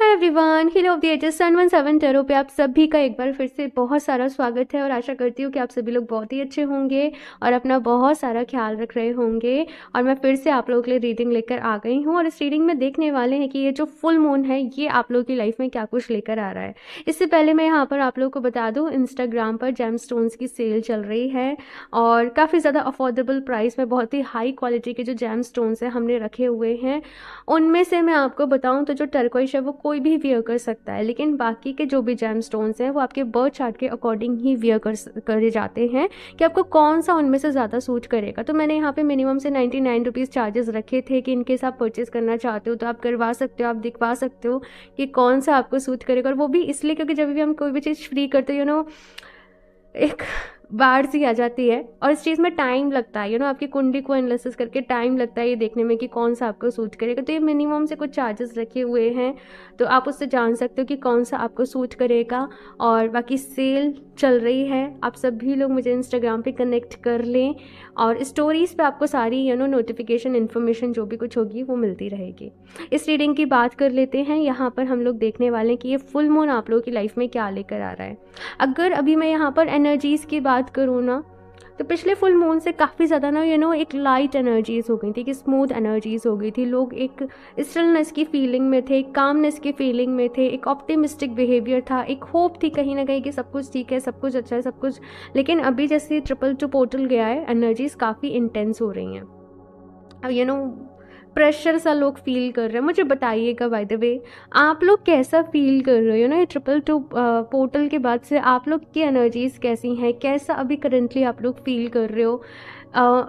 Hi everyone, hill of the ages सन 17 tarot पे आप सभी का एक बार फिर से बहुत सारा स्वागत है और आशा करती हूँ कि आप सभी लोग बहुत ही अच्छे होंगे और अपना बहुत सारा ख्याल रख रहे होंगे। और मैं फिर से आप लोगों के लिए रीडिंग लेकर आ गई हूँ और इस रीडिंग में देखने वाले हैं कि ये जो फुल मून है ये आप लोगों की लाइफ में क्या कुछ लेकर आ रहा है। इससे पहले मैं यहाँ पर आप लोगों को बता दूँ, इंस्टाग्राम पर जेम स्टोन्स की सेल चल रही है और काफ़ी ज़्यादा अफोर्डेबल प्राइस में बहुत ही हाई क्वालिटी के जो जेम स्टोन्स हैं हमने रखे हुए हैं। उनमें से मैं आपको बताऊं तो जो टर्कोइश है वो कोई भी वियर कर सकता है, लेकिन बाकी के जो भी जेम स्टोन्स हैं वो आपके बर्थ चार्ट के अकॉर्डिंग ही वियर करे जाते हैं कि आपको कौन सा उनमें से ज़्यादा सूट करेगा। तो मैंने यहाँ पे मिनिमम से 99 रुपीज़ चार्जेस रखे थे कि इनकेस आप परचेज करना चाहते हो तो आप करवा सकते हो, आप दिखवा सकते हो कि कौन सा आपको सूट करेगा। और वो भी इसलिए क्योंकि जब भी हम कोई भी चीज़ फ्री करते हो एक बाढ़ सी आ जाती है और इस चीज़ में टाइम लगता है, आपकी कुंडली को एनालिसिस करके टाइम लगता है ये देखने में कि कौन सा आपको सूट करेगा। तो ये मिनिमम से कुछ चार्जेस रखे हुए हैं तो आप उससे जान सकते हो कि कौन सा आपको सूट करेगा। और बाकी सेल चल रही है, आप सभी लोग मुझे इंस्टाग्राम पे कनेक्ट कर लें और स्टोरीज़ पे आपको सारी नोटिफिकेशन इन्फॉर्मेशन जो भी कुछ होगी वो मिलती रहेगी। इस रीडिंग की बात कर लेते हैं। यहाँ पर हम लोग देखने वाले हैं कि ये फुल मून आप लोगों की लाइफ में क्या लेकर आ रहा है। अगर अभी मैं यहाँ पर एनर्जीज़ की बात करूँ ना तो पिछले फुल मून से काफ़ी ज़्यादा एक लाइट एनर्जीज हो गई थी, कि स्मूथ एनर्जीज हो गई थी। लोग एक स्टिलनेस की फीलिंग में थे, एक कामनेस की फीलिंग में थे, एक ऑप्टिमिस्टिक बिहेवियर था, एक होप थी कहीं ना कहीं कि सब कुछ ठीक है, सब कुछ अच्छा है, सब कुछ। लेकिन अभी जैसे 222 पोर्टल गया है, एनर्जीज काफ़ी इंटेंस हो रही हैं। अब प्रेशर सा लोग फील कर रहे हैं। मुझे बताइएगा बाय द वे आप लोग कैसा फील कर रहे हो। ये 222 पोर्टल के बाद से आप लोग की एनर्जीज कैसी हैं, कैसा अभी करंटली आप लोग फील कर रहे हो,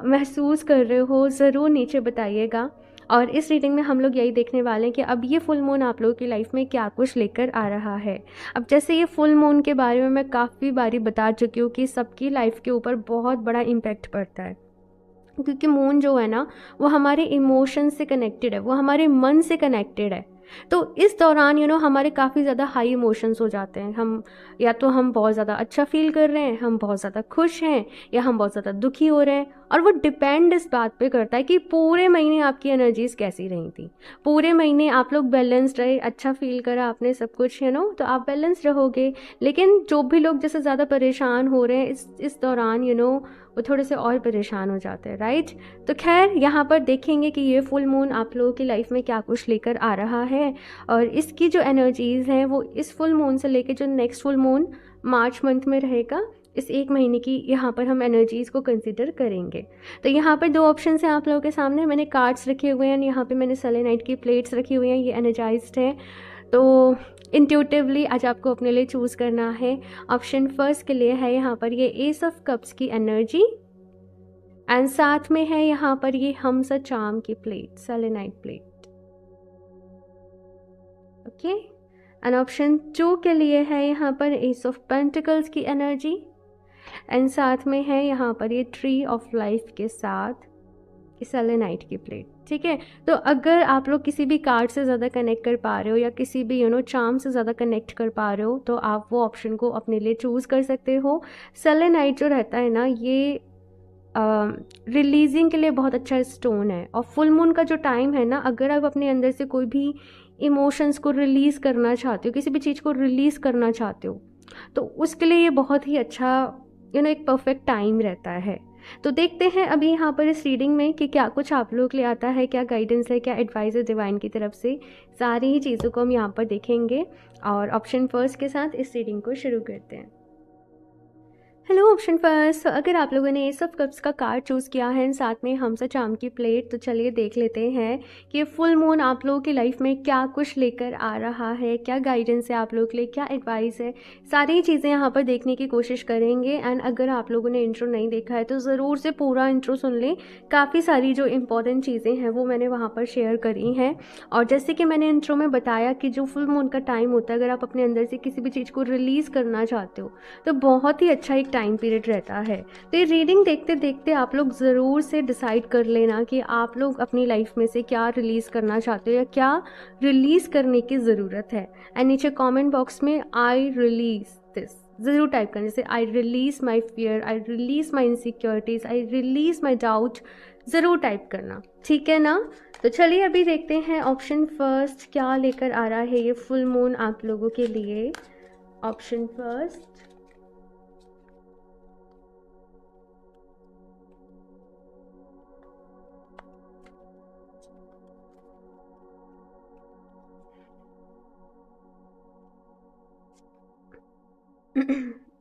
महसूस कर रहे हो, ज़रूर नीचे बताइएगा। और इस रीडिंग में हम लोग यही देखने वाले हैं कि अब ये फुल मून आप लोगों की लाइफ में क्या कुछ लेकर आ रहा है। अब जैसे ये फुल मून के बारे में मैं काफ़ी बारी बता चुकी हूँ कि सबकी लाइफ के ऊपर बहुत बड़ा इम्पैक्ट पड़ता है, क्योंकि मून जो है ना वो हमारे इमोशन से कनेक्टेड है, वो हमारे मन से कनेक्टेड है। तो इस दौरान हमारे काफ़ी ज़्यादा हाई इमोशंस हो जाते हैं। हम बहुत ज़्यादा अच्छा फील कर रहे हैं, हम बहुत ज़्यादा खुश हैं, या हम बहुत ज़्यादा दुखी हो रहे हैं। और वो डिपेंड इस बात पे करता है कि पूरे महीने आपकी एनर्जीज कैसी रही थी। पूरे महीने आप लोग बैलेंस्ड रहे, अच्छा फील करा आपने सब कुछ तो आप बैलेंस रहोगे। लेकिन जो भी लोग जैसे ज़्यादा परेशान हो रहे हैं इस दौरान वो थोड़े से और परेशान हो जाते हैं, राइट। तो खैर यहाँ पर देखेंगे कि ये फुल मून आप लोगों की लाइफ में क्या कुछ लेकर आ रहा है। और इसकी जो एनर्जीज़ हैं वो इस फुल मून से लेकर जो next full moon March month में रहेगा, इस एक महीने की यहाँ पर हम एनर्जीज़ को कंसिडर करेंगे। तो यहाँ पर दो ऑप्शन हैं आप लोगों के सामने। मैंने कार्ड्स रखे हुए हैं, यहाँ पे मैंने सेलेनाइट की प्लेट्स रखी हुई हैं, ये एनर्जाइज्ड है। तो इंट्यूटिवली आज आपको अपने लिए चूज़ करना है। ऑप्शन फर्स्ट के लिए है यहाँ पर ये एस ऑफ कप्स की एनर्जी, एंड साथ में है यहाँ पर ये हमसा चार्म की plate, selenite plate. Okay. And option 2 के लिए है यहाँ पर एस ऑफ पेंटिकल्स की एनर्जी, एंड साथ में है यहाँ पर ये ट्री ऑफ लाइफ के साथ सेलेनाइट की प्लेट। ठीक है। तो अगर आप लोग किसी भी कार्ड से ज़्यादा कनेक्ट कर पा रहे हो या किसी भी चार्म से ज़्यादा कनेक्ट कर पा रहे हो तो आप वो ऑप्शन को अपने लिए चूज़ कर सकते हो। सेलेनाइट जो रहता है ना, ये रिलीजिंग के लिए बहुत अच्छा स्टोन है। और फुल मून का जो टाइम है ना, अगर आप अपने अंदर से कोई भी इमोशंस को रिलीज़ करना चाहते हो, किसी भी चीज़ को रिलीज़ करना चाहते हो, तो उसके लिए ये बहुत ही अच्छा एक परफेक्ट टाइम रहता है। तो देखते हैं अभी यहाँ पर इस रीडिंग में कि क्या कुछ आप लोग के लिए आता है, क्या गाइडेंस है, क्या एडवाइस है डिवाइन की तरफ से। सारी ही चीज़ों को हम यहाँ पर देखेंगे और ऑप्शन फर्स्ट के साथ इस रीडिंग को शुरू करते हैं। हेलो ऑप्शन फर्स्ट, अगर आप लोगों ने एस ऑफ कप्स का कार्ड चूज़ किया है साथ में हमसा चार्म की प्लेट, तो चलिए देख लेते हैं कि फुल मून आप लोगों की लाइफ में क्या कुछ लेकर आ रहा है, क्या गाइडेंस है आप लोगों के लिए, क्या एडवाइस है। सारी चीज़ें यहाँ पर देखने की कोशिश करेंगे। एंड अगर आप लोगों ने इंट्रो नहीं देखा है तो ज़रूर से पूरा इंट्रो सुन लें। काफ़ी सारी जो इंपॉर्टेंट चीज़ें हैं वो मैंने वहाँ पर शेयर करी हैं। और जैसे कि मैंने इंट्रो में बताया कि जो फुल मून का टाइम होता है, अगर आप अपने अंदर से किसी भी चीज़ को रिलीज़ करना चाहते हो तो बहुत ही अच्छा एक टाइम पीरियड रहता है। तो ये रीडिंग देखते देखते आप लोग ज़रूर से डिसाइड कर लेना कि आप लोग अपनी लाइफ में से क्या रिलीज़ करना चाहते हो या क्या रिलीज़ करने की ज़रूरत है। एंड नीचे कमेंट बॉक्स में आई रिलीज़ दिस ज़रूर टाइप करना, जैसे I release my fear, I release my insecurities, I release my doubt. ज़रूर टाइप करना, ठीक है ना। तो चलिए अभी देखते हैं ऑप्शन फर्स्ट क्या लेकर आ रहा है ये फुल मून आप लोगों के लिए। Option first,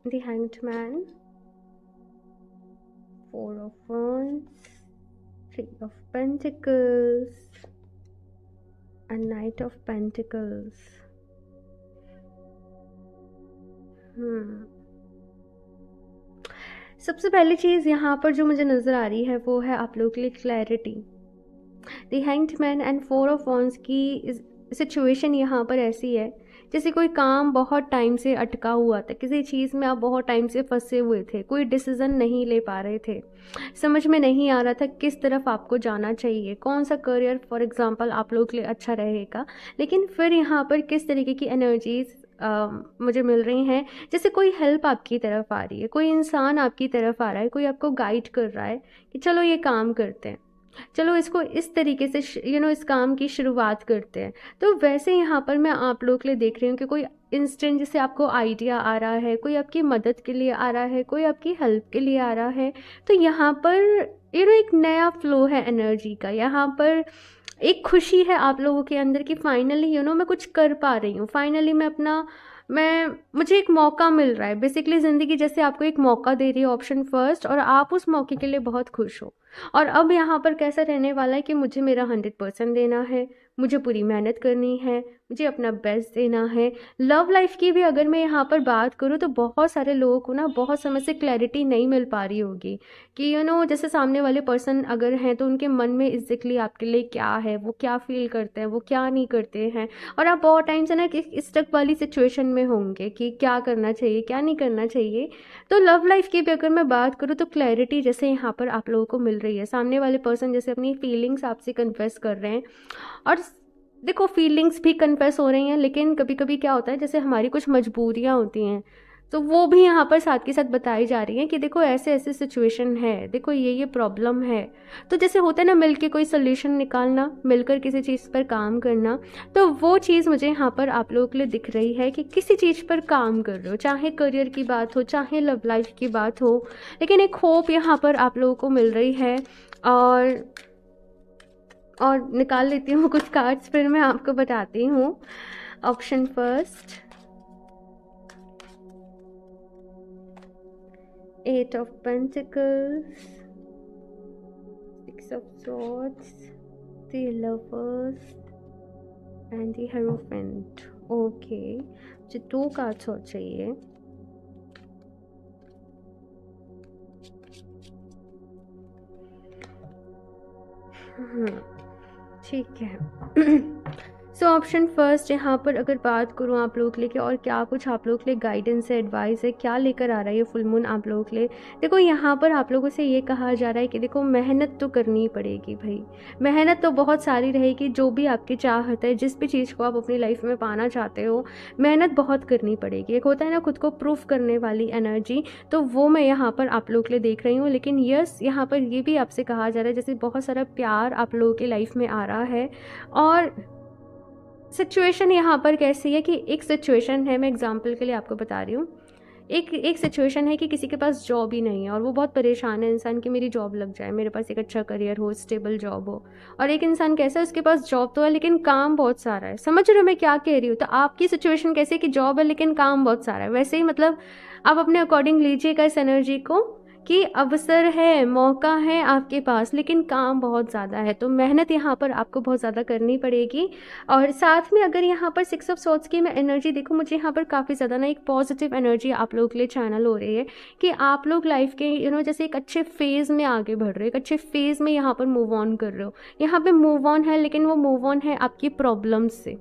the hanged man, 4 of wands, 3 of pentacles and knight of pentacles। सबसे पहली चीज़ यहाँ पर जो मुझे नज़र आ रही है वो है आप लोगों के लिए clarity. The hanged man and 4 of wands की सिचुएशन यहाँ पर ऐसी है जैसे कोई काम बहुत टाइम से अटका हुआ था, किसी चीज़ में आप बहुत टाइम से फंसे हुए थे, कोई डिसीज़न नहीं ले पा रहे थे, समझ में नहीं आ रहा था किस तरफ आपको जाना चाहिए, कौन सा करियर फॉर एग्जांपल आप लोगों के लिए अच्छा रहेगा। लेकिन फिर यहाँ पर किस तरीके की एनर्जीज मुझे मिल रही हैं, जैसे कोई हेल्प आपकी तरफ आ रही है, कोई इंसान आपकी तरफ आ रहा है, कोई आपको गाइड कर रहा है कि चलो ये काम करते हैं, चलो इसको इस तरीके से इस काम की शुरुआत करते हैं। तो वैसे यहाँ पर मैं आप लोगों के लिए देख रही हूँ कि कोई इंस्टेंट जैसे आपको आइडिया आ रहा है, कोई आपकी मदद के लिए आ रहा है, कोई आपकी हेल्प के लिए आ रहा है। तो यहाँ पर एक नया फ्लो है एनर्जी का, यहाँ पर एक खुशी है आप लोगों के अंदर कि फाइनली मैं कुछ कर पा रही हूँ, फाइनली मुझे एक मौका मिल रहा है। बेसिकली ज़िंदगी जैसे आपको एक मौका दे रही है, ऑप्शन फर्स्ट, और आप उस मौके के लिए बहुत खुश हो। और अब यहाँ पर कैसा रहने वाला है कि मुझे मेरा 100% देना है, मुझे पूरी मेहनत करनी है, मुझे अपना बेस्ट देना है। लव लाइफ की भी अगर मैं यहाँ पर बात करूँ तो बहुत सारे लोगों को ना बहुत समय से क्लैरिटी नहीं मिल पा रही होगी कि जैसे सामने वाले पर्सन अगर हैं तो उनके मन में एग्जैक्टली आपके लिए क्या है, वो क्या फील करते हैं, वो क्या नहीं करते हैं। और आप बहुत टाइम से ना स्टक वाली सिचुएशन में होंगे कि क्या करना चाहिए, क्या नहीं करना चाहिए। तो लव लाइफ की भी अगर मैं बात करूँ तो क्लैरिटी जैसे यहाँ पर आप लोगों को मिल रही है, सामने वाले पर्सन जैसे अपनी फीलिंग्स आपसे कन्फेस कर रहे हैं। और देखो फीलिंग्स भी कन्फेस हो रही हैं, लेकिन कभी कभी क्या होता है जैसे हमारी कुछ मजबूरियां होती हैं तो वो भी यहाँ पर साथ के साथ बताई जा रही हैं कि देखो ऐसे ऐसे सिचुएशन है, देखो ये प्रॉब्लम है। तो जैसे होता है ना मिलके कोई सोल्यूशन निकालना, मिलकर किसी चीज़ पर काम करना, तो वो चीज़ मुझे यहाँ पर आप लोगों के लिए दिख रही है कि किसी चीज़ पर काम कर रहे हो, चाहे करियर की बात हो, चाहे लव लाइफ की बात हो, लेकिन एक होप यहाँ पर आप लोगों को मिल रही है। और निकाल लेती हूँ कुछ कार्ड्स, फिर मैं आपको बताती हूँ। Option first, 8 of Pentacles, 6 of Swords, the Lovers and the Hierophant। Okay, मुझे 2 कार्ड्स और चाहिए। ठीक है। सो ऑप्शन फर्स्ट यहाँ पर अगर बात करूँ आप लोगों के लिए कि और क्या कुछ आप लोगों के लिए गाइडेंस है, एडवाइस है, क्या लेकर आ रहा है ये फुल मून आप लोगों के लिए। देखो यहाँ पर आप लोगों से ये कहा जा रहा है कि देखो मेहनत तो करनी पड़ेगी भाई, मेहनत तो बहुत सारी रहेगी, जो भी आपकी चाहत है, जिस भी चीज़ को आप अपनी लाइफ में पाना चाहते हो, मेहनत बहुत करनी पड़ेगी। एक होता है ना खुद को प्रूफ करने वाली एनर्जी, तो वो मैं यहाँ पर आप लोगों के लिए देख रही हूँ। लेकिन यस, यहाँ पर ये भी आपसे कहा जा रहा है जैसे बहुत सारा प्यार आप लोगों की लाइफ में आ रहा है। और सिचुएशन यहाँ पर कैसी है कि एक सिचुएशन है, मैं एग्जांपल के लिए आपको बता रही हूँ, एक सिचुएशन है कि किसी के पास जॉब ही नहीं है और वो बहुत परेशान है इंसान कि मेरी जॉब लग जाए, मेरे पास एक अच्छा करियर हो, स्टेबल जॉब हो। और एक इंसान कैसा है, उसके पास जॉब तो है लेकिन काम बहुत सारा है। समझ रहे हो मैं क्या कह रही हूँ। तो आपकी सिचुएशन कैसी है कि जॉब है लेकिन काम बहुत सारा है। वैसे ही मतलब आप अपने अकॉर्डिंग लीजिएगा इस एनर्जी को कि अवसर है, मौका है आपके पास, लेकिन काम बहुत ज़्यादा है। तो मेहनत यहाँ पर आपको बहुत ज़्यादा करनी पड़ेगी। और साथ में अगर यहाँ पर 6 ऑफ सॉर्ड्स की मैं एनर्जी देखूँ, मुझे यहाँ पर काफ़ी ज़्यादा ना एक पॉजिटिव एनर्जी आप लोगों के लिए चैनल हो रही है कि आप लोग लाइफ के जैसे एक अच्छे फेज़ में आगे बढ़ रहे हो, एक अच्छे फेज़ में यहाँ पर मूव ऑन कर रहे हो। यहाँ पर मूव ऑन है, लेकिन वो मूव ऑन है आपकी प्रॉब्लम्स से,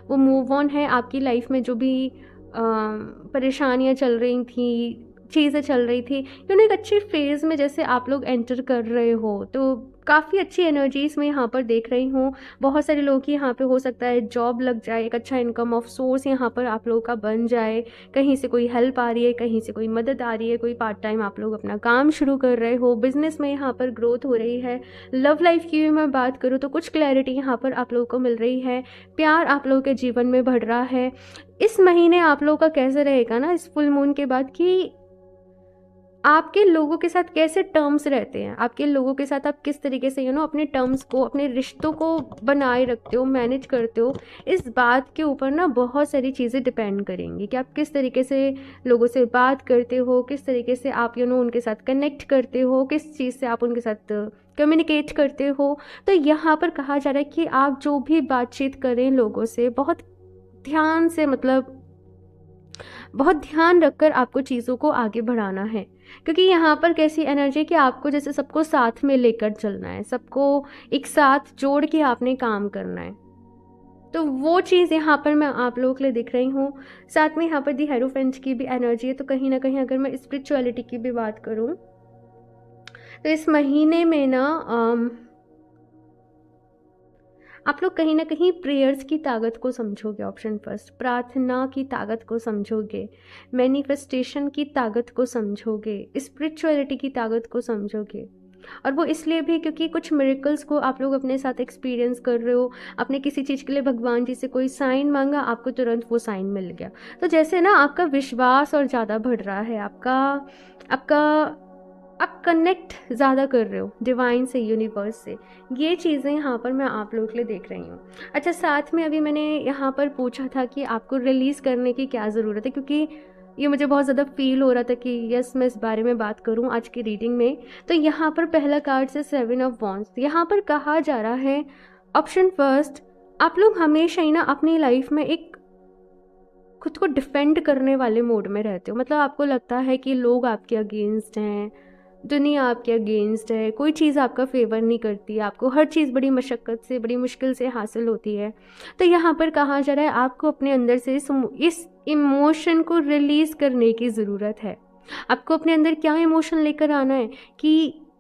वो मूव ऑन है आपकी लाइफ में जो भी परेशानियाँ चल रही थी, चीज़ें चल रही थी, एक अच्छे फेज़ में जैसे आप लोग एंटर कर रहे हो। तो काफ़ी अच्छी एनर्जीज में यहाँ पर देख रही हूँ। बहुत सारे लोग की यहाँ पे हो सकता है जॉब लग जाए, एक अच्छा इनकम ऑफ सोर्स यहाँ पर आप लोगों का बन जाए, कहीं से कोई हेल्प आ रही है, कहीं से कोई मदद आ रही है, कोई पार्ट टाइम आप लोग अपना काम शुरू कर रहे हो, बिजनेस में यहाँ पर ग्रोथ हो रही है। लव लाइफ की भी मैं बात करूँ तो कुछ क्लैरिटी यहाँ पर आप लोगों को मिल रही है, प्यार आप लोगों के जीवन में बढ़ रहा है। इस महीने आप लोगों का कैसे रहेगा ना, इस फुल मून के बाद, कि आपके लोगों के साथ कैसे टर्म्स रहते हैं, आपके लोगों के साथ आप किस तरीके से अपने टर्म्स को, अपने रिश्तों को बनाए रखते हो, मैनेज करते हो, इस बात के ऊपर ना बहुत सारी चीज़ें डिपेंड करेंगी कि आप किस तरीके से लोगों से बात करते हो, किस तरीके से आप उनके साथ कनेक्ट करते हो, किस चीज़ से आप उनके साथ कम्युनिकेट करते हो। तो यहाँ पर कहा जा रहा है कि आप जो भी बातचीत करें लोगों से, बहुत ध्यान से, मतलब बहुत ध्यान रखकर आपको चीज़ों को आगे बढ़ाना है, क्योंकि यहाँ पर कैसी एनर्जी कि आपको जैसे सबको साथ में लेकर चलना है, सबको एक साथ जोड़ के आपने काम करना है। तो वो चीज़ यहाँ पर मैं आप लोगों के लिए दिख रही हूँ। साथ में यहाँ पर दी हेरोफेंट की भी एनर्जी है। तो कहीं ना कहीं अगर मैं स्पिरिचुअलिटी की भी बात करूँ तो इस महीने में ना आप लोग कहीं ना कहीं प्रेयर्स की ताकत को समझोगे। ऑप्शन फर्स्ट, प्रार्थना की ताकत को समझोगे, मैनिफेस्टेशन की ताकत को समझोगे, स्पिरिचुअलिटी की ताकत को समझोगे। और वो इसलिए भी क्योंकि कुछ मिरेकल्स को आप लोग अपने साथ एक्सपीरियंस कर रहे हो। आपने किसी चीज़ के लिए भगवान जी से कोई साइन मांगा, आपको तुरंत वो साइन मिल गया। तो जैसे ना आपका विश्वास और ज़्यादा बढ़ रहा है, आपका आप कनेक्ट ज़्यादा कर रहे हो डिवाइन से, यूनिवर्स से। ये चीज़ें यहाँ पर मैं आप लोगों के लिए देख रही हूँ। अच्छा, साथ में अभी मैंने यहाँ पर पूछा था कि आपको रिलीज़ करने की क्या ज़रूरत है, क्योंकि ये मुझे बहुत ज़्यादा फील हो रहा था कि यस मैं इस बारे में बात करूँ आज की रीडिंग में। तो यहाँ पर पहला कार्ड से 7 ऑफ वॉन्ड्स। यहाँ पर कहा जा रहा है, ऑप्शन फर्स्ट, आप लोग हमेशा ही ना अपनी लाइफ में एक खुद को डिफेंड करने वाले मोड में रहते हो। मतलब आपको लगता है कि लोग आपके अगेंस्ट हैं, दुनिया आपके अगेंस्ट है, कोई चीज़ आपका फेवर नहीं करती, आपको हर चीज़ बड़ी मशक्क़त से, बड़ी मुश्किल से हासिल होती है। तो यहाँ पर कहा जा रहा है आपको अपने अंदर से इस इमोशन को रिलीज़ करने की ज़रूरत है। आपको अपने अंदर क्या इमोशन लेकर आना है कि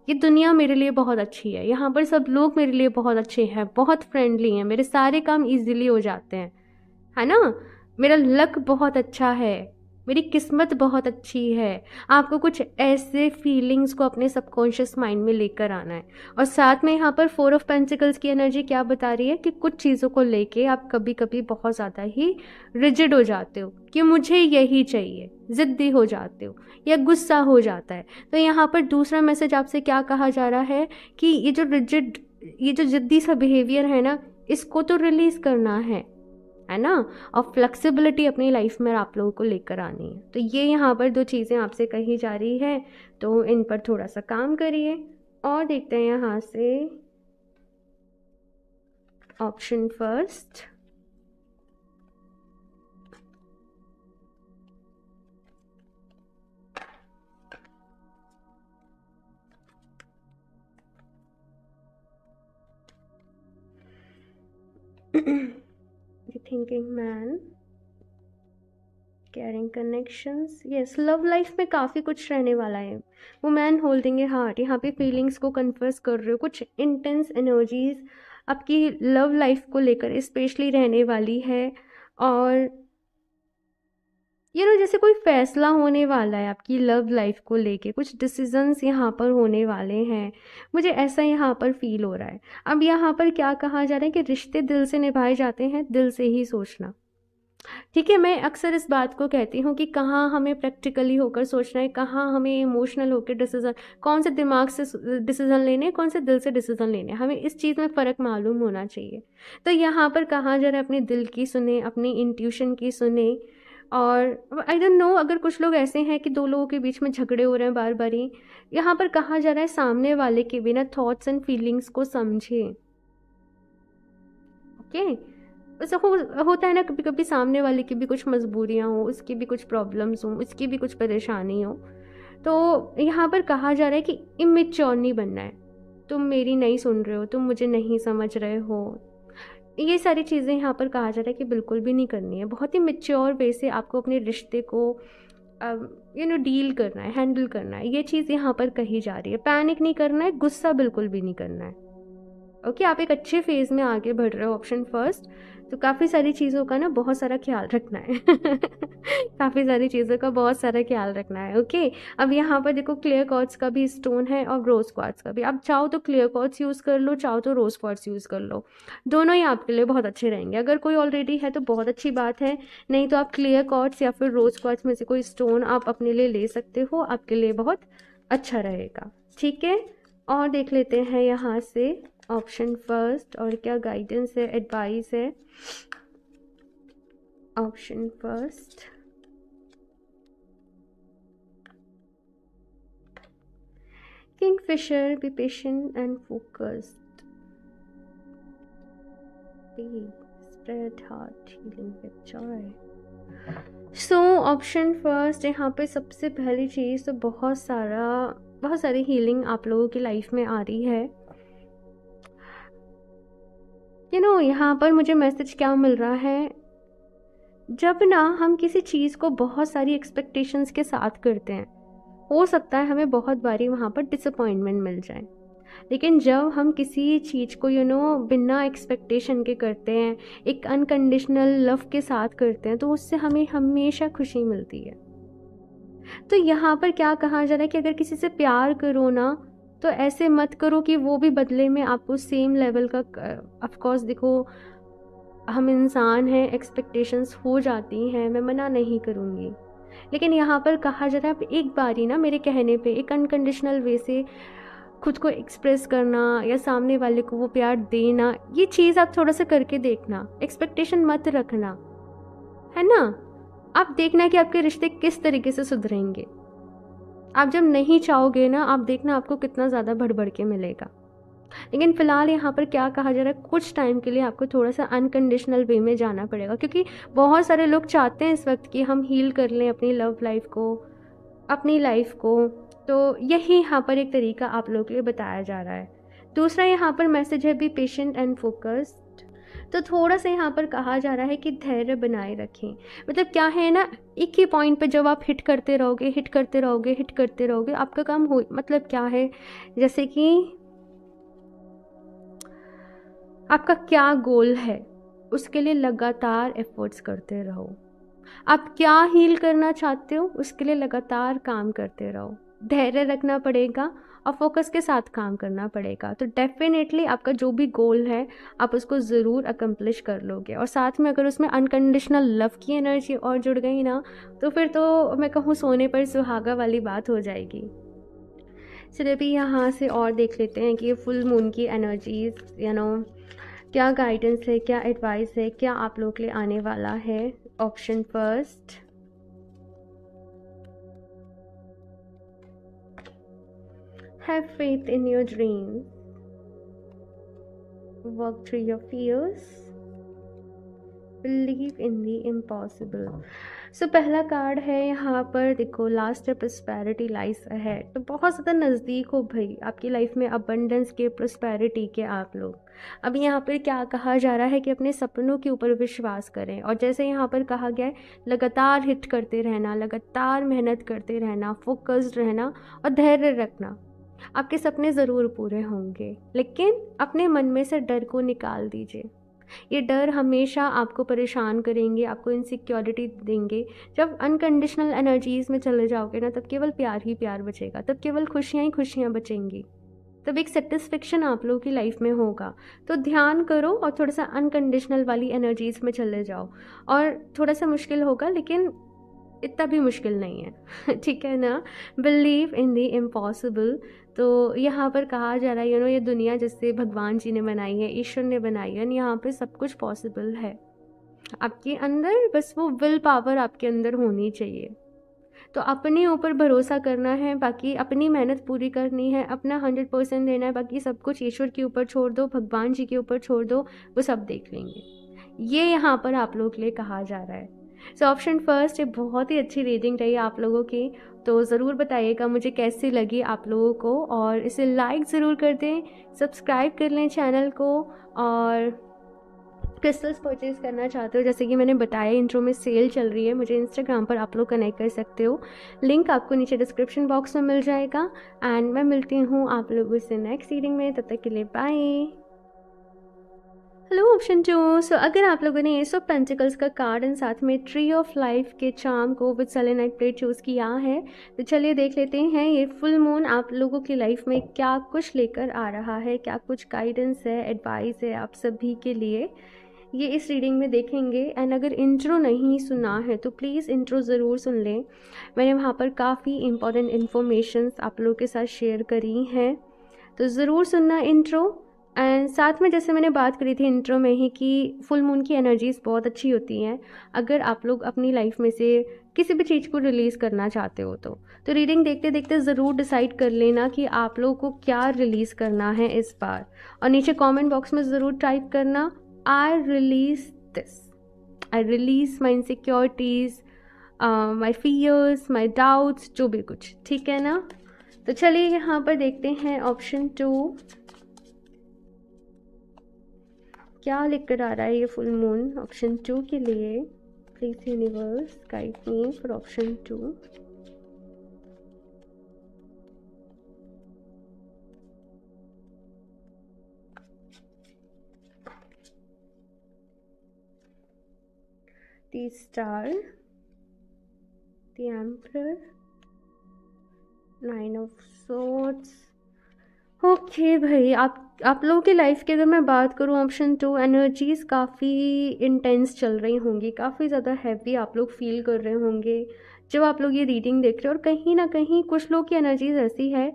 ये दुनिया मेरे लिए बहुत अच्छी है, यहाँ पर सब लोग मेरे लिए बहुत अच्छे हैं, बहुत फ्रेंडली हैं, मेरे सारे काम ईजिली हो जाते हैं, है ना, मेरा लक बहुत अच्छा है, मेरी किस्मत बहुत अच्छी है। आपको कुछ ऐसे फीलिंग्स को अपने सबकॉन्शियस माइंड में लेकर आना है। और साथ में यहाँ पर 4 ऑफ पेंटिकल्स की एनर्जी क्या बता रही है कि कुछ चीज़ों को लेके आप कभी कभी बहुत ज़्यादा ही रिजिड हो जाते हो कि मुझे यही चाहिए, ज़िद्दी हो जाते हो या गुस्सा हो जाता है। तो यहाँ पर दूसरा मैसेज आपसे क्या कहा जा रहा है कि ये जो ज़िद्दी सा बिहेवियर है ना, इसको तो रिलीज़ करना है ना, और फ्लेक्सिबिलिटी अपनी लाइफ में आप लोगों को लेकर आनी है। तो ये यहाँ पर 2 चीज़ें आपसे कही जा रही है, तो इन पर थोड़ा सा काम करिए। और देखते हैं यहाँ से option first, The Thinking Man, Caring Connections, yes love life में काफ़ी कुछ रहने वाला है। वो मैन होल्डिंग ए हार्ट, यहाँ पे फीलिंग्स को कन्फर्स कर रहे हो, कुछ इंटेंस एनर्जीज आपकी लव लाइफ को लेकर स्पेशली रहने वाली है। और जैसे कोई फैसला होने वाला है आपकी लव लाइफ को लेके, कुछ डिसीजंस यहाँ पर होने वाले हैं, मुझे ऐसा यहाँ पर फील हो रहा है। अब यहाँ पर क्या कहा जा रहा है कि रिश्ते दिल से निभाए जाते हैं, दिल से ही सोचना। ठीक है, मैं अक्सर इस बात को कहती हूँ कि कहाँ हमें प्रैक्टिकली होकर सोचना है, कहाँ हमें इमोशनल होकर डिसीजन, कौन से दिमाग से डिसीजन लेने, कौन से दिल से डिसीजन लेने, हमें इस चीज़ में फ़र्क मालूम होना चाहिए। तो यहाँ पर कहा जा रहा है अपने दिल की सुने, अपनी इंट्यूशन की सुने। और आई डोंट नो, अगर कुछ लोग ऐसे हैं कि 2 लोगों के बीच में झगड़े हो रहे हैं बार बार ही, यहाँ पर कहा जा रहा है सामने वाले के बिना थॉट्स एंड फीलिंग्स को समझे। ओके, ऐसा होता है ना, कभी कभी सामने वाले की भी कुछ मजबूरियाँ हो, उसकी भी कुछ प्रॉब्लम्स हो, उसकी भी कुछ परेशानी हो। तो यहाँ पर कहा जा रहा है कि इमेच्योर नहीं बनना है, तुम मेरी नहीं सुन रहे हो, तुम मुझे नहीं समझ रहे हो, ये सारी चीज़ें यहाँ पर कहा जा रहा है कि बिल्कुल भी नहीं करनी है। बहुत ही मैच्योर वे से आपको अपने रिश्ते को डील करना है, हैंडल करना है, ये चीज़ यहाँ पर कही जा रही है। पैनिक नहीं करना है, गुस्सा बिल्कुल भी नहीं करना है। ओके, आप एक अच्छे फेज़ में आगे बढ़ रहे हो ऑप्शन फर्स्ट। तो काफ़ी सारी चीज़ों का ना बहुत सारा ख्याल रखना है काफ़ी सारी चीज़ों का बहुत सारा ख्याल रखना है। ओके, अब यहाँ पर देखो क्लियर क्वार्ट्ज का भी स्टोन है और रोज़ क्वार्ट्ज का भी। आप चाहो तो क्लियर क्वार्ट्ज यूज़ कर लो, चाहो तो रोज़ क्वार्ट्ज यूज़ कर लो, दोनों ही आपके लिए बहुत अच्छे रहेंगे। अगर कोई ऑलरेडी है तो बहुत अच्छी बात है, नहीं तो आप क्लियर क्वार्ट्ज या फिर रोज़ क्वार्ट्ज में से कोई स्टोन आप अपने लिए ले सकते हो, आपके लिए बहुत अच्छा रहेगा। ठीक है, और देख लेते हैं यहाँ से ऑप्शन फर्स्ट और क्या गाइडेंस है, एडवाइस है। Option first, Kingfisher, be patient and focused, spread heart, healing with Joy. So option first, यहाँ पे सबसे पहली चीज़ तो बहुत सारी हीलिंग आप लोगों की लाइफ में आ रही है। यहाँ पर मुझे मैसेज क्या मिल रहा है, जब ना हम किसी चीज़ को बहुत सारी एक्सपेक्टेशंस के साथ करते हैं, हो सकता है हमें बहुत बारी वहाँ पर डिसअपॉइंटमेंट मिल जाए। लेकिन जब हम किसी चीज़ को बिना एक्सपेक्टेशन के करते हैं, एक अनकंडीशनल लव के साथ करते हैं, तो उससे हमें हमेशा खुशी मिलती है। तो यहाँ पर क्या कहा जा रहा है कि अगर किसी से प्यार करो ना, तो ऐसे मत करो कि वो भी बदले में आपको सेम लेवल का। ऑफ कोर्स देखो, हम इंसान हैं, एक्सपेक्टेशंस हो जाती हैं, मैं मना नहीं करूँगी, लेकिन यहाँ पर कहा जा रहा है आप एक बारी ना मेरे कहने पे एक अनकंडीशनल वे से खुद को एक्सप्रेस करना या सामने वाले को वो प्यार देना, ये चीज़ आप थोड़ा सा करके देखना। एक्सपेक्टेशन मत रखना, है ना। आप देखना कि आपके रिश्ते किस तरीके से सुधरेंगे। आप जब नहीं चाहोगे ना, आप देखना आपको कितना ज़्यादा बढ़ के मिलेगा। लेकिन फ़िलहाल यहाँ पर क्या कहा जा रहा है, कुछ टाइम के लिए आपको थोड़ा सा अनकंडीशनल वे में जाना पड़ेगा, क्योंकि बहुत सारे लोग चाहते हैं इस वक्त कि हम हील कर लें अपनी लव लाइफ को, अपनी लाइफ को। तो यही यहाँ पर एक तरीका आप लोगों के लिए बताया जा रहा है। दूसरा यहाँ पर मैसेज है, बी पेशेंट एंड फोकस्ड। तो थोड़ा सा यहाँ पर कहा जा रहा है कि धैर्य बनाए रखें। मतलब क्या है ना, एक ही पॉइंट पे जब आप हिट करते रहोगे, आपका काम हो, मतलब क्या है, जैसे कि आपका क्या गोल है, उसके लिए लगातार एफर्ट्स करते रहो। आप क्या हील करना चाहते हो, उसके लिए लगातार काम करते रहो। धैर्य रखना पड़ेगा और फोकस के साथ काम करना पड़ेगा। तो डेफिनेटली आपका जो भी गोल है आप उसको ज़रूर अकम्प्लिश कर लोगे। और साथ में अगर उसमें अनकंडीशनल लव की एनर्जी और जुड़ गई ना, तो फिर तो मैं कहूँ सोने पर सुहागा वाली बात हो जाएगी। चलिए अभी यहाँ से और देख लेते हैं कि ये फुल मून की एनर्जीज क्या गाइडेंस है, क्या एडवाइस है, क्या आप लोग के लिए आने वाला है। Option first, have faith in your dreams, work through your fears, believe in the impossible. So पहला कार्ड है यहाँ पर, देखो लास्ट है प्रॉस्पेरिटी लाइज अहेड। तो बहुत ज़्यादा नज़दीक हो भाई आपकी लाइफ में अबंडेंस के, प्रॉस्पेरिटी के आप लोग। अब यहाँ पर क्या कहा जा रहा है कि अपने सपनों के ऊपर विश्वास करें, और जैसे यहाँ पर कहा गया है लगातार हिट करते रहना, लगातार मेहनत करते रहना, फोकस्ड रहना और धैर्य रखना। आपके सपने ज़रूर पूरे होंगे, लेकिन अपने मन में से डर को निकाल दीजिए। ये डर हमेशा आपको परेशान करेंगे, आपको इनसिक्योरिटी देंगे। जब अनकंडीशनल एनर्जीज़ में चले जाओगे ना, तब केवल प्यार ही प्यार बचेगा, तब केवल खुशियाँ ही खुशियाँ बचेंगी, तब एक सेटिस्फेक्शन आप लोगों की लाइफ में होगा। तो ध्यान करो और थोड़ा सा अनकंडीशनल वाली एनर्जीज़ में चले जाओ। और थोड़ा सा मुश्किल होगा, लेकिन इतना भी मुश्किल नहीं है ठीक है ना। Believe in the impossible. तो यहाँ पर कहा जा रहा है ये दुनिया जिससे भगवान जी ने बनाई है, ईश्वर ने बनाई है, यहाँ पे सब कुछ पॉसिबल है आपके अंदर। बस वो विल पावर आपके अंदर होनी चाहिए। तो अपने ऊपर भरोसा करना है, बाकी अपनी मेहनत पूरी करनी है, अपना 100% देना है, बाकी सब कुछ ईश्वर के ऊपर छोड़ दो, भगवान जी के ऊपर छोड़ दो, वो सब देख लेंगे। ये यहाँ पर आप लोगों के लिए कहा जा रहा है। सो ऑप्शन फर्स्ट, ये बहुत ही अच्छी रीडिंग रही आप लोगों की। तो ज़रूर बताइएगा मुझे कैसी लगी आप लोगों को, और इसे लाइक ज़रूर कर दें, सब्सक्राइब कर लें चैनल को, और क्रिस्टल्स परचेज करना चाहते हो, जैसे कि मैंने बताया इंट्रो में सेल चल रही है, मुझे इंस्टाग्राम पर आप लोग कनेक्ट कर सकते हो, लिंक आपको नीचे डिस्क्रिप्शन बॉक्स में मिल जाएगा। एंड मैं मिलती हूँ आप लोगों से नेक्स्ट रीडिंग में, तब तक के लिए बाय। Hello option 2। सो अगर आप लोगों ने एस ऑफ पेंटिकल्स का कार्ड एंड साथ में ट्री ऑफ लाइफ के चार्म को विद सेलेनाइट प्लेट चूज़ किया है, तो चलिए देख लेते हैं ये फुल मून आप लोगों की लाइफ में क्या कुछ लेकर आ रहा है, क्या कुछ गाइडेंस है, एडवाइस है आप सभी के लिए, ये इस रीडिंग में देखेंगे। एंड अगर इंट्रो नहीं सुना है तो प्लीज़ इंट्रो ज़रूर सुन लें, मैंने वहाँ पर काफ़ी इंपॉर्टेंट इन्फॉर्मेशन आप लोगों के साथ शेयर करी हैं, तो ज़रूर सुनना इंट्रो। एंड साथ में जैसे मैंने बात करी थी इंट्रो में ही कि फुल मून की एनर्जीज़ बहुत अच्छी होती हैं अगर आप लोग अपनी लाइफ में से किसी भी चीज़ को रिलीज़ करना चाहते हो तो रीडिंग देखते देखते ज़रूर डिसाइड कर लेना कि आप लोगों को क्या रिलीज़ करना है इस बार, और नीचे कमेंट बॉक्स में ज़रूर टाइप करना I release this, I release my insecurities, my fears, my doubts, जो भी कुछ, ठीक है ना। तो चलिए यहाँ पर देखते हैं ऑप्शन 2 क्या लेकर आ रहा है ये फुल मून ऑप्शन 2 के लिए। Please universe guide me for option 2। The star, the emperor, 9 of swords. Okay भाई, आप लोगों की लाइफ की अगर मैं बात करूँ ऑप्शन 2, एनर्जीज़ काफ़ी इंटेंस चल रही होंगी, काफ़ी ज़्यादा हैवी आप लोग फील कर रहे होंगे जब आप लोग ये रीडिंग देख रहे हो। और कहीं ना कहीं कुछ लोग की एनर्जीज़ ऐसी है,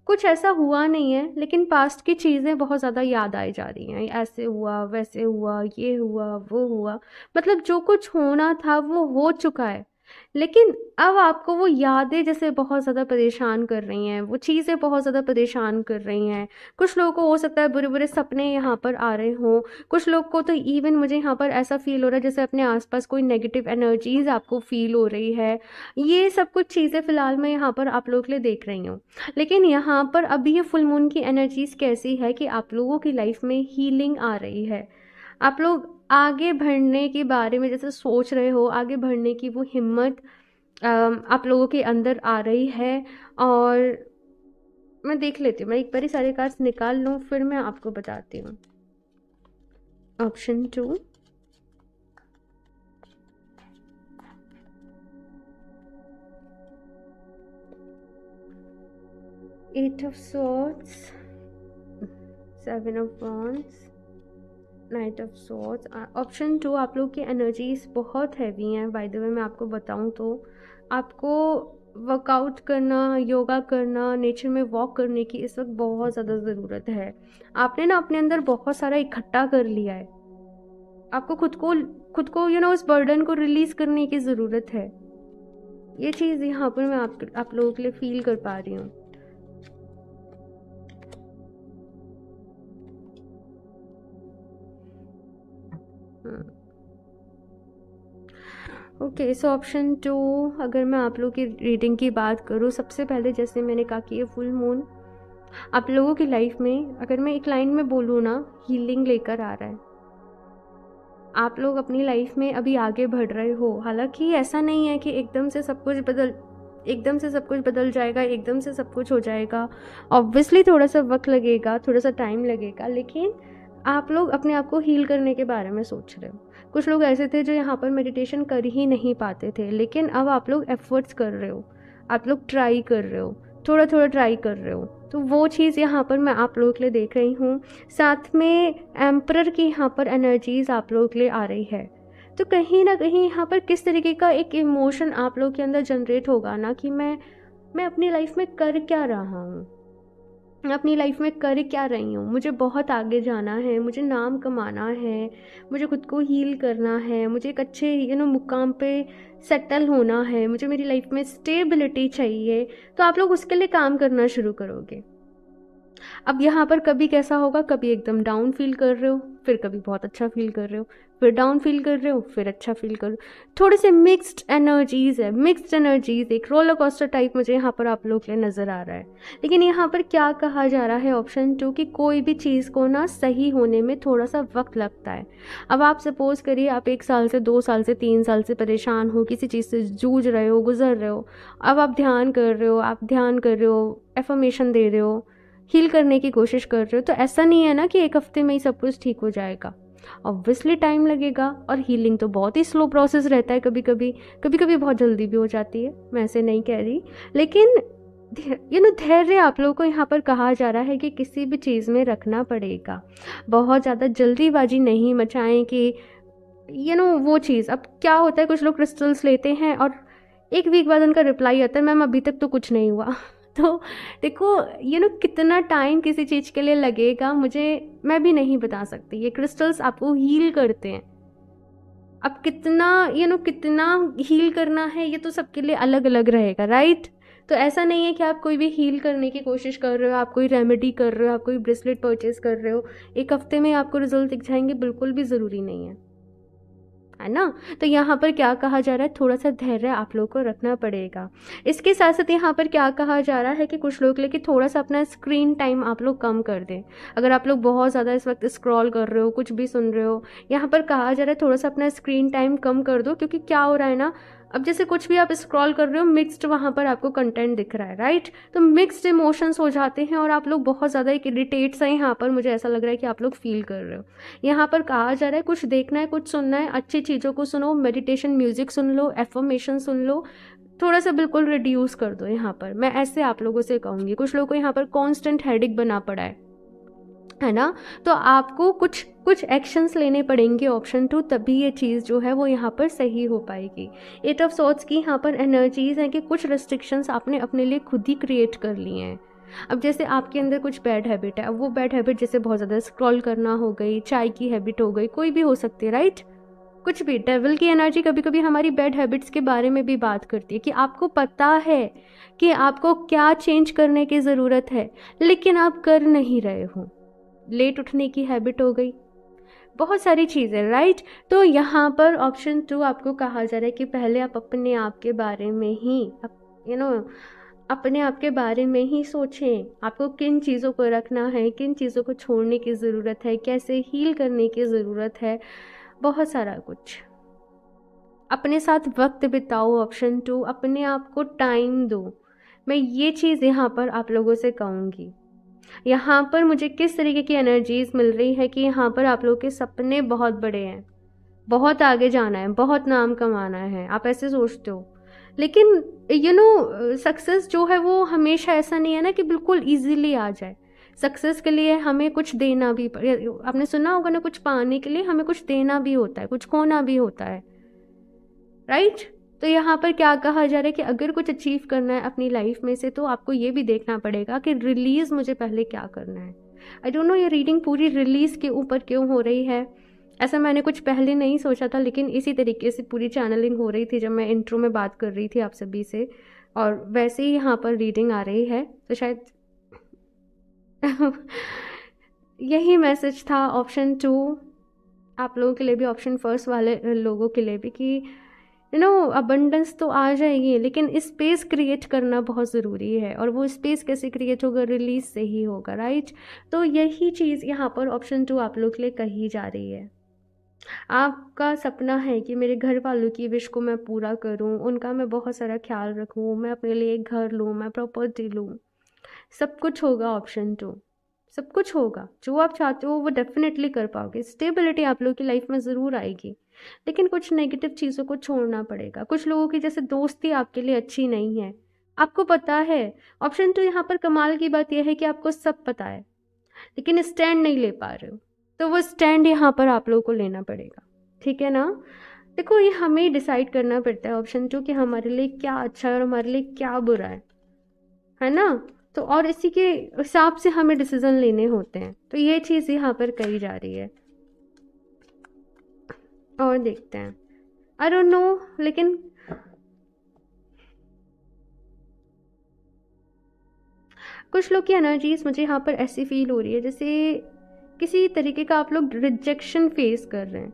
कुछ ऐसा हुआ नहीं है लेकिन पास्ट की चीज़ें बहुत ज़्यादा याद आई जा रही हैं, ऐसे हुआ वैसे हुआ ये हुआ वो हुआ, मतलब जो कुछ होना था वो हो चुका है, लेकिन अब आपको वो यादें जैसे बहुत ज़्यादा परेशान कर रही हैं, वो चीज़ें बहुत ज़्यादा परेशान कर रही हैं। कुछ लोगों को हो सकता है बुरे बुरे सपने यहाँ पर आ रहे हों, कुछ लोग को तो इवन मुझे यहाँ पर ऐसा फील हो रहा है जैसे अपने आसपास कोई नेगेटिव एनर्जीज आपको फील हो रही है। ये सब कुछ चीज़ें फ़िलहाल मैं यहाँ पर आप लोगों के लिए देख रही हूँ, लेकिन यहाँ पर अभी ये फुल मून की एनर्जीज़ कैसी है कि आप लोगों की लाइफ में हीलिंग आ रही है, आप लोग आगे बढ़ने के बारे में जैसे सोच रहे हो, आगे बढ़ने की वो हिम्मत आप लोगों के अंदर आ रही है। और मैं देख लेती हूँ, मैं एक बार ही सारे कार्ड्स निकाल लूँ फिर मैं आपको बताती हूँ। Option 2, eight of swords, 7 of wands, knight of swords. Option 2 आप लोग की एनर्जीज बहुत हैवी हैं। बाय द वे मैं आपको बताऊं तो आपको वर्कआउट करना, योगा करना, नेचर में वॉक करने की इस वक्त बहुत ज़्यादा ज़रूरत है। आपने ना अपने अंदर बहुत सारा इकट्ठा कर लिया है, आपको खुद को उस बर्डन को रिलीज़ करने की ज़रूरत है। ये चीज़ यहाँ पर मैं आप लोगों के लिए फील कर पा रही हूँ। ओके, सो ऑप्शन 2 अगर मैं आप लोगों की रीडिंग की बात करूँ, सबसे पहले जैसे मैंने कहा कि ये फुल मून आप लोगों की लाइफ में, अगर मैं एक लाइन में बोलूँ ना, हीलिंग लेकर आ रहा है। आप लोग अपनी लाइफ में अभी आगे बढ़ रहे हो, हालांकि ऐसा नहीं है कि एकदम से सब कुछ बदल जाएगा, एकदम से सब कुछ हो जाएगा। ऑब्वियसली थोड़ा सा वक्त लगेगा, थोड़ा सा टाइम लगेगा, लेकिन आप लोग अपने आप को हील करने के बारे में सोच रहे हो। कुछ लोग ऐसे थे जो यहाँ पर मेडिटेशन कर ही नहीं पाते थे, लेकिन अब आप लोग एफर्ट्स कर रहे हो, आप लोग ट्राई कर रहे हो, थोड़ा थोड़ा ट्राई कर रहे हो, तो वो चीज़ यहाँ पर मैं आप लोगों के लिए देख रही हूँ। साथ में एम्परर की यहाँ पर एनर्जीज आप लोगों के लिए आ रही है, तो कहीं ना कहीं यहाँ पर किस तरीके का एक इमोशन आप लोगों के अंदर जनरेट होगा ना कि मैं अपनी लाइफ में कर क्या रहा हूँ, मैं अपनी लाइफ में कर क्या रही हूँ, मुझे बहुत आगे जाना है, मुझे नाम कमाना है, मुझे खुद को हील करना है, मुझे एक अच्छे मुकाम पे सेटल होना है, मुझे मेरी लाइफ में स्टेबिलिटी चाहिए, तो आप लोग उसके लिए काम करना शुरू करोगे। अब यहाँ पर कभी कैसा होगा, कभी एकदम डाउन फील कर रहे हो, फिर कभी बहुत अच्छा फील कर रहे हो, फिर डाउन फील कर रहे हो, फिर अच्छा फील करो। थोड़े से मिक्स्ड एनर्जीज है, मिक्स्ड एनर्जीज, एक रोलर कोस्टर टाइप मुझे यहाँ पर आप लोग के लिए नज़र आ रहा है। लेकिन यहाँ पर क्या कहा जा रहा है ऑप्शन 2 कि कोई भी चीज़ को ना सही होने में थोड़ा सा वक्त लगता है। अब आप सपोज करिए आप 1 साल से 2 साल से 3 साल से परेशान हो, किसी चीज़ से जूझ रहे हो, गुजर रहे हो। अब आप ध्यान कर रहे हो, एफर्मेशन दे रहे हो, हील करने की कोशिश कर रहे हो, तो ऐसा नहीं है ना कि एक हफ्ते में ही सब कुछ ठीक हो जाएगा। ऑब्वियसली टाइम लगेगा, और हीलिंग तो बहुत ही स्लो प्रोसेस रहता है। कभी कभी बहुत जल्दी भी हो जाती है, मैं ऐसे नहीं कह रही। लेकिन धैर्य आप लोगों को यहाँ पर कहा जा रहा है कि किसी भी चीज़ में रखना पड़ेगा। बहुत ज़्यादा जल्दीबाजी नहीं मचाएं कि वो चीज़। अब क्या होता है, कुछ लोग क्रिस्टल्स लेते हैं और 1 वीक बाद उनका रिप्लाई आता है, मैम अभी तक तो कुछ नहीं हुआ। तो देखो कितना टाइम किसी चीज़ के लिए लगेगा मैं भी नहीं बता सकती। ये क्रिस्टल्स आपको हील करते हैं। अब कितना हील करना है ये तो सबके लिए अलग अलग रहेगा, राइट। तो ऐसा नहीं है कि आप कोई भी हील करने की कोशिश कर रहे हो, आप कोई रेमेडी कर रहे हो, आप कोई ब्रेसलेट परचेज कर रहे हो, 1 हफ्ते में आपको रिजल्ट दिख जाएंगे, बिल्कुल भी ज़रूरी नहीं है ना। तो यहाँ पर क्या कहा जा रहा है, थोड़ा सा धैर्य आप लोग को रखना पड़ेगा। इसके साथ साथ यहाँ पर क्या कहा जा रहा है कि कुछ लोग लेके थोड़ा सा अपना स्क्रीन टाइम आप लोग कम कर दें। अगर आप लोग बहुत ज़्यादा इस वक्त स्क्रॉल कर रहे हो, कुछ भी सुन रहे हो, यहाँ पर कहा जा रहा है थोड़ा सा अपना स्क्रीन टाइम कम कर दो। क्योंकि क्या हो रहा है ना, अब जैसे कुछ भी आप स्क्रॉल कर रहे हो, मिक्स्ड वहाँ पर आपको कंटेंट दिख रहा है, राइट। तो मिक्स्ड इमोशंस हो जाते हैं और आप लोग बहुत ज़्यादा एक इरिटेट सा यहाँ पर मुझे ऐसा लग रहा है कि आप लोग फील कर रहे हो। यहाँ पर कहा जा रहा है कुछ देखना है, कुछ सुनना है, अच्छी चीज़ों को सुनो, मेडिटेशन म्यूजिक सुन लो, एफर्मेशन सुन लो, थोड़ा सा बिल्कुल रिड्यूस कर दो। यहाँ पर मैं ऐसे आप लोगों से कहूँगी। कुछ लोगों को यहाँ पर कॉन्स्टेंट हेडेक बना पड़ा है ना। तो आपको कुछ एक्शंस लेने पड़ेंगे ऑप्शन 2, तभी ये चीज़ जो है वो यहाँ पर सही हो पाएगी। 8 ऑफ सॉर्ड्स की यहाँ पर एनर्जीज हैं कि कुछ रिस्ट्रिक्शंस आपने अपने लिए खुद ही क्रिएट कर लिए हैं। अब जैसे आपके अंदर कुछ बैड हैबिट है, अब वो बैड हैबिट जैसे बहुत ज़्यादा स्क्रॉल करना हो गई, चाय की हैबिट हो गई, कोई भी हो सकती है, राइट। कुछ भी, डेविल की एनर्जी कभी कभी हमारी बैड हैबिट्स के बारे में भी बात करती है कि आपको पता है कि आपको क्या चेंज करने की ज़रूरत है, लेकिन आप कर नहीं रहे हो। लेट उठने की हैबिट हो गई, बहुत सारी चीज़ें, राइट। तो यहाँ पर ऑप्शन 2 आपको कहा जा रहा है कि पहले आप अपने आप के बारे में ही अपने आप के बारे में ही सोचें। आपको किन चीज़ों को रखना है, किन चीज़ों को छोड़ने की ज़रूरत है, कैसे हील करने की ज़रूरत है, बहुत सारा कुछ। अपने साथ वक्त बिताओ ऑप्शन 2, अपने आप को टाइम दो। मैं ये चीज़ यहाँ पर आप लोगों से कहूँगी। यहाँ पर मुझे किस तरीके की एनर्जीज मिल रही है कि यहाँ पर आप लोगों के सपने बहुत बड़े हैं, बहुत आगे जाना है, बहुत नाम कमाना है, आप ऐसे सोचते हो। लेकिन सक्सेस जो है वो हमेशा ऐसा नहीं है ना कि बिल्कुल इजीली आ जाए। सक्सेस के लिए हमें कुछ देना भी आपने सुना होगा ना, कुछ पाने के लिए हमें कुछ देना भी होता है, कुछ खोना भी होता है, राइट। तो यहाँ पर क्या कहा जा रहा है कि अगर कुछ अचीव करना है अपनी लाइफ में से, तो आपको ये भी देखना पड़ेगा कि रिलीज़ मुझे पहले क्या करना है। आई डोंट नो ये रीडिंग पूरी रिलीज़ के ऊपर क्यों हो रही है, ऐसा मैंने कुछ पहले नहीं सोचा था, लेकिन इसी तरीके से पूरी चैनलिंग हो रही थी जब मैं इंट्रो में बात कर रही थी आप सभी से, और वैसे ही यहाँ पर रीडिंग आ रही है। तो शायद यही मैसेज था ऑप्शन 2 आप लोगों के लिए भी, ऑप्शन फर्स्ट वाले लोगों के लिए भी, कि अबंडेंस तो आ जाएगी, लेकिन स्पेस क्रिएट करना बहुत ज़रूरी है। और वो स्पेस कैसे क्रिएट होगा, रिलीज से ही होगा, राइट। तो यही चीज़ यहाँ पर ऑप्शन 2 आप लोग के लिए कही जा रही है। आपका सपना है कि मेरे घर वालों की विश को मैं पूरा करूँ, उनका मैं बहुत सारा ख्याल रखूँ, मैं अपने लिए एक घर लूँ, मैं प्रॉपर्टी लूँ, सब कुछ होगा ऑप्शन 2। सब कुछ होगा, जो आप चाहते हो वो डेफिनेटली कर पाओगे। स्टेबिलिटी आप लोगों की लाइफ में ज़रूर आएगी, लेकिन कुछ नेगेटिव चीज़ों को छोड़ना पड़ेगा। कुछ लोगों की जैसे दोस्ती आपके लिए अच्छी नहीं है, आपको पता है। ऑप्शन 2 यहाँ पर कमाल की बात यह है कि आपको सब पता है, लेकिन स्टैंड नहीं ले पा रहे हो। तो वो स्टैंड यहाँ पर आप लोगों को लेना पड़ेगा, ठीक है ना। देखो, ये हमें डिसाइड करना पड़ता है ऑप्शन 2 कि हमारे लिए क्या अच्छा है और हमारे लिए क्या बुरा है ना। तो और इसी के हिसाब से हमें डिसीजन लेने होते हैं। तो ये चीज़ यहाँ पर कही जा रही है, और देखते हैं। आई डोंट नो, लेकिन कुछ लोग की एनर्जीज मुझे यहाँ पर ऐसी फील हो रही है जैसे किसी तरीके का आप लोग रिजेक्शन फेस कर रहे हैं।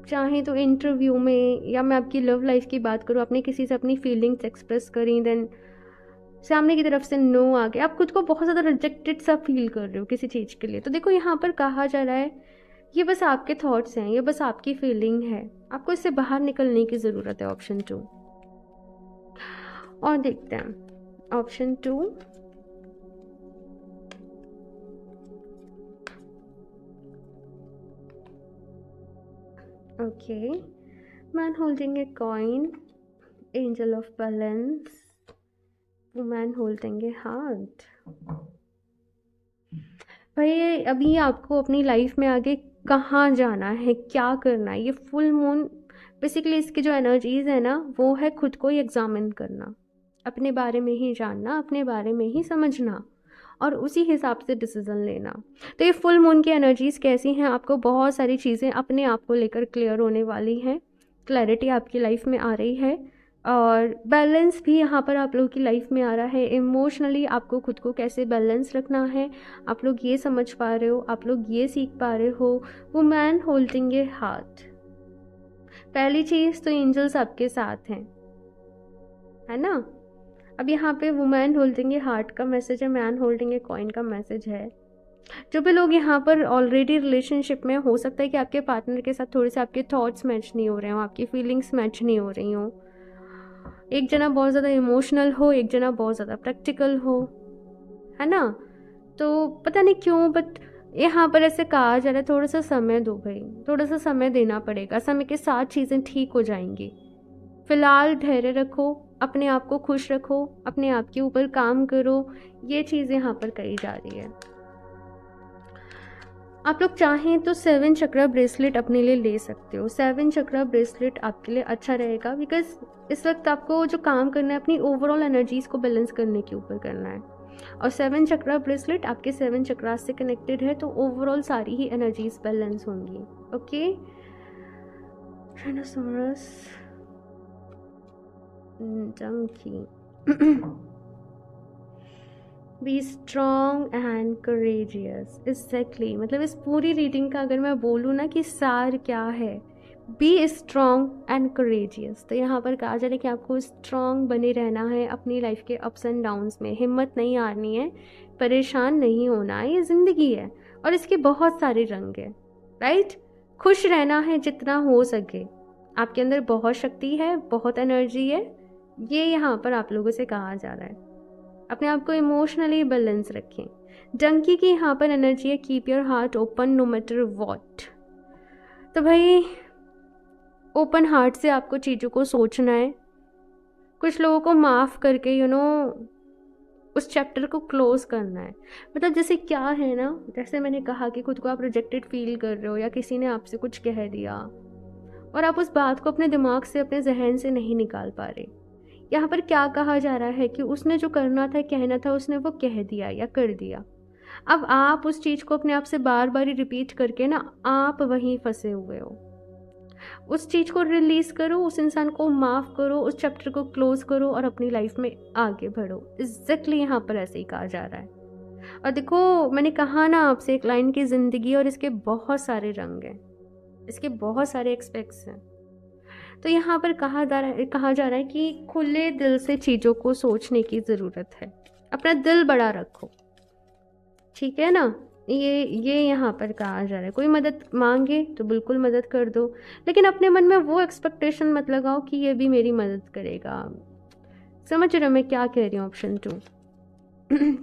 चाहें तो इंटरव्यू में, या मैं आपकी लव लाइफ की बात करूँ, आपने किसी से अपनी फीलिंग्स एक्सप्रेस करी, देन सामने की तरफ से नो आ गया, आप खुद को बहुत ज़्यादा रिजेक्टेड सा फील कर रहे हो किसी चीज़ के लिए। तो देखो यहाँ पर कहा जा रहा है ये बस आपके थॉट्स हैं, ये बस आपकी फीलिंग है, आपको इससे बाहर निकलने की ज़रूरत है। ऑप्शन 2। और देखते हैं option 2। Okay, man holding a coin, angel of balance, woman holding a heart. भाई अभी आपको अपनी लाइफ में आगे कहाँ जाना है, क्या करना है, ये फुल मून बेसिकली इसकी जो एनर्जीज है ना, वो है खुद को ही एग्जामिन करना, अपने बारे में ही जानना, अपने बारे में ही समझना और उसी हिसाब से डिसीजन लेना। तो ये फुल मून की एनर्जीज कैसी हैं, आपको बहुत सारी चीज़ें अपने आप को लेकर क्लियर होने वाली हैं, क्लैरिटी आपकी लाइफ में आ रही है और बैलेंस भी यहाँ पर आप लोगों की लाइफ में आ रहा है। इमोशनली आपको खुद को कैसे बैलेंस रखना है, आप लोग ये समझ पा रहे हो, आप लोग ये सीख पा रहे हो। वुमैन होल्डिंग ए हार्ट, पहली चीज़ तो एंजल्स आपके साथ हैं, है ना। अब यहाँ पे वुमैन होल्डिंग ए हार्ट का मैसेज है, मैन होल्डिंग ए कॉइन का मैसेज है। जो भी लोग यहाँ पर ऑलरेडी रिलेशनशिप में, हो सकता है कि आपके पार्टनर के साथ थोड़े से आपके थॉट्स मैच नहीं हो रहे हो, आपकी फीलिंग्स मैच नहीं हो रही हो, एक जना बहुत ज़्यादा इमोशनल हो, एक जना बहुत ज़्यादा प्रैक्टिकल हो, है ना। तो पता नहीं क्यों बट यहाँ पर ऐसे कहा जा रहा है थोड़ा सा समय दो भाई, थोड़ा सा समय देना पड़ेगा, समय के साथ चीज़ें ठीक हो जाएंगी। फिलहाल धैर्य रखो, अपने आप को खुश रखो, अपने आप के ऊपर काम करो, ये चीज़ यहाँ पर कही जा रही है। आप लोग चाहें तो 7 चक्रा ब्रेसलेट अपने लिए ले सकते हो। 7 चक्रा ब्रेसलेट आपके लिए अच्छा रहेगा, बिकॉज इस वक्त आपको जो काम करना है अपनी ओवरऑल एनर्जीज को बैलेंस करने के ऊपर करना है, और 7 चक्रा ब्रेसलेट आपके 7 चक्रा से कनेक्टेड है, तो ओवरऑल सारी ही एनर्जीज बैलेंस होंगी। Okay, tyrannosaurus, donkey, be strong and courageous. Exactly, मतलब इस पूरी रीडिंग का अगर मैं बोलूँ ना कि सार क्या है, बी स्ट्रॉन्ग एंड करेजियस, तो यहाँ पर कहा जा रहा है कि आपको स्ट्रॉन्ग बने रहना है अपनी लाइफ के अप्स एंड डाउन्स में, हिम्मत नहीं हारनी है, परेशान नहीं होना है, ये ज़िंदगी है और इसके बहुत सारे रंग हैं, राइट। खुश रहना है जितना हो सके, आपके अंदर बहुत शक्ति है, बहुत एनर्जी है, ये यहाँ पर आप लोगों से कहा जा रहा है। अपने आप को इमोशनली बैलेंस रखें। डंकी की यहाँ पर एनर्जी है, keep your heart open no matter what. तो भाई ओपन हार्ट से आपको चीज़ों को सोचना है, कुछ लोगों को माफ़ करके उस चैप्टर को क्लोज करना है। मतलब जैसे क्या है ना, जैसे मैंने कहा कि खुद को आप रिजेक्टेड फील कर रहे हो या किसी ने आपसे कुछ कह दिया और आप उस बात को अपने दिमाग से, अपने जहन से नहीं निकाल पा रहे। यहाँ पर क्या कहा जा रहा है कि उसने जो करना था, कहना था, उसने वो कह दिया या कर दिया। अब आप उस चीज़ को अपने आप से बार बार रिपीट करके ना, आप वहीं फंसे हुए हो। उस चीज़ को रिलीज़ करो, उस इंसान को माफ़ करो, उस चैप्टर को क्लोज करो और अपनी लाइफ में आगे बढ़ो। एग्जैक्टली यहाँ पर ऐसे ही कहा जा रहा है। और देखो मैंने कहा ना आपसे, एक लाइन की ज़िंदगी और इसके बहुत सारे रंग हैं, इसके बहुत सारे एक्सपेक्ट्स हैं। तो यहाँ पर कहा जा रहा है कि खुले दिल से चीज़ों को सोचने की ज़रूरत है, अपना दिल बड़ा रखो, ठीक है ना। ये यहाँ पर कहा जा रहा है। कोई मदद मांगे तो बिल्कुल मदद कर दो, लेकिन अपने मन में वो एक्सपेक्टेशन मत लगाओ कि ये भी मेरी मदद करेगा। समझ रहे हो मैं क्या कह रही हूँ। ऑप्शन 2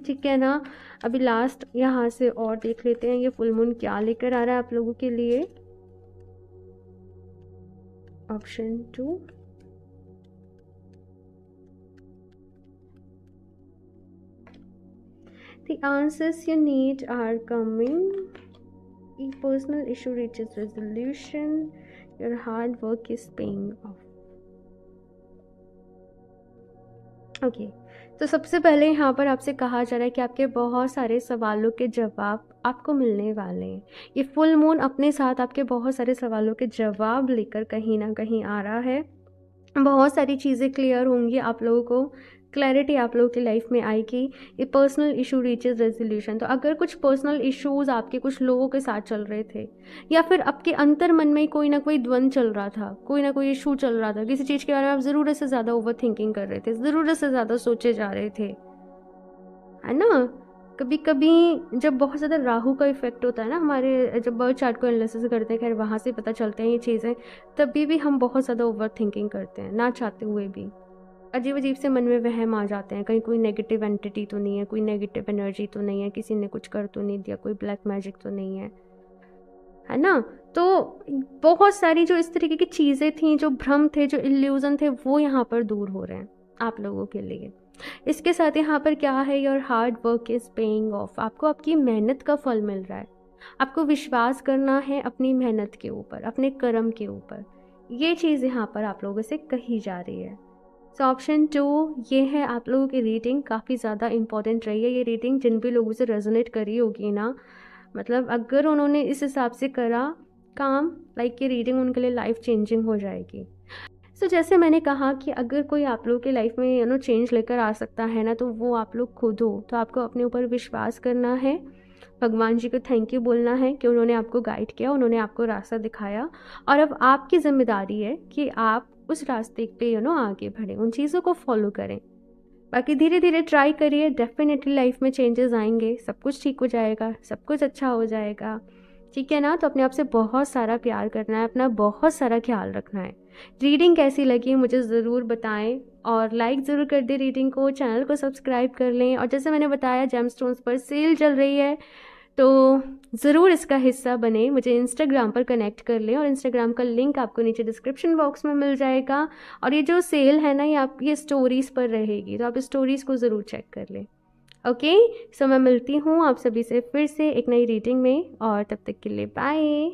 ठीक है ना। अभी लास्ट यहाँ से और देख लेते हैं ये फुल मून क्या लेकर आ रहा है आप लोगों के लिए। Option 2, the answers you need are coming. A personal issue reaches resolution. Your hard work is paying off. Okay, तो सबसे पहले यहाँ पर आपसे कहा जा रहा है कि आपके बहुत सारे सवालों के जवाब आपको मिलने वाले हैं। ये फुल मून अपने साथ आपके बहुत सारे सवालों के जवाब लेकर कहीं ना कहीं आ रहा है। बहुत सारी चीज़ें क्लियर होंगी आप लोगों को, क्लैरिटी आप लोगों की लाइफ में आएगी। ये पर्सनल इशू रीचेज रेजोल्यूशन। तो अगर कुछ पर्सनल इश्यूज़ आपके कुछ लोगों के साथ चल रहे थे, या फिर आपके अंतर मन में कोई ना कोई द्वंद्व चल रहा था, कोई ना कोई इशू चल रहा था, किसी चीज़ के बारे में आप ज़रूरत से ज़्यादा ओवर थिंकिंग कर रहे थे, ज़रूरत से ज़्यादा सोचे जा रहे थे, है ना। कभी कभी जब बहुत ज़्यादा राहु का इफेक्ट होता है ना हमारे, जब बर्थ चार्ट को एनालिसिस करते हैं, खैर वहाँ से पता चलते हैं ये चीज़ें, तभी भी हम बहुत ज़्यादा ओवर थिंकिंग करते हैं, ना चाहते हुए भी। अजीब अजीब से मन में वहम आ जाते हैं, कहीं कोई नेगेटिव एंटिटी तो नहीं है, कोई नेगेटिव एनर्जी तो नहीं है, किसी ने कुछ कर तो नहीं दिया, कोई ब्लैक मैजिक तो नहीं है ना। तो बहुत सारी जो इस तरीके की चीज़ें थी, जो भ्रम थे, जो इल्यूजन थे, वो यहाँ पर दूर हो रहे हैं आप लोगों के लिए। इसके साथ यहाँ पर क्या है, your hard work is paying off. आपको आपकी मेहनत का फल मिल रहा है। आपको विश्वास करना है अपनी मेहनत के ऊपर, अपने कर्म के ऊपर। ये चीज़ यहाँ पर आप लोगों से कही जा रही है। सो ऑप्शन 2 ये है। आप लोगों की रीडिंग काफ़ी ज़्यादा इंपॉर्टेंट रही है। ये रीडिंग जिन भी लोगों से रेजोनेट करी होगी ना, मतलब अगर उन्होंने इस हिसाब से करा काम, लाइक ये रीडिंग उनके लिए लाइफ चेंजिंग हो जाएगी। सो जैसे मैंने कहा कि अगर कोई आप लोगों की लाइफ में चेंज लेकर आ सकता है ना, तो वो आप लोग खुद हो। तो आपको अपने ऊपर विश्वास करना है, भगवान जी को थैंक यू बोलना है कि उन्होंने आपको गाइड किया, उन्होंने आपको रास्ता दिखाया, और अब आपकी जिम्मेदारी है कि आप उस रास्ते पे आगे बढ़ें, उन चीज़ों को फॉलो करें। बाकी धीरे धीरे ट्राई करिए, डेफिनेटली लाइफ में चेंजेस आएंगे, सब कुछ ठीक हो जाएगा, सब कुछ अच्छा हो जाएगा, ठीक है ना। तो अपने आप से बहुत सारा प्यार करना है, अपना बहुत सारा ख्याल रखना है। रीडिंग कैसी लगी मुझे ज़रूर बताएं, और लाइक ज़रूर कर दें रीडिंग को, चैनल को सब्सक्राइब कर लें, और जैसे मैंने बताया जेमस्टोन्स पर सेल चल रही है, तो ज़रूर इसका हिस्सा बने। मुझे इंस्टाग्राम पर कनेक्ट कर लें, और इंस्टाग्राम का लिंक आपको नीचे डिस्क्रिप्शन बॉक्स में मिल जाएगा। और ये जो सेल है ना, ये स्टोरीज़ पर रहेगी, तो आप स्टोरीज़ को ज़रूर चेक कर लें। ओके, सो मैं मिलती हूँ आप सभी से फिर से एक नई रीडिंग में, और तब तक के लिए बाय।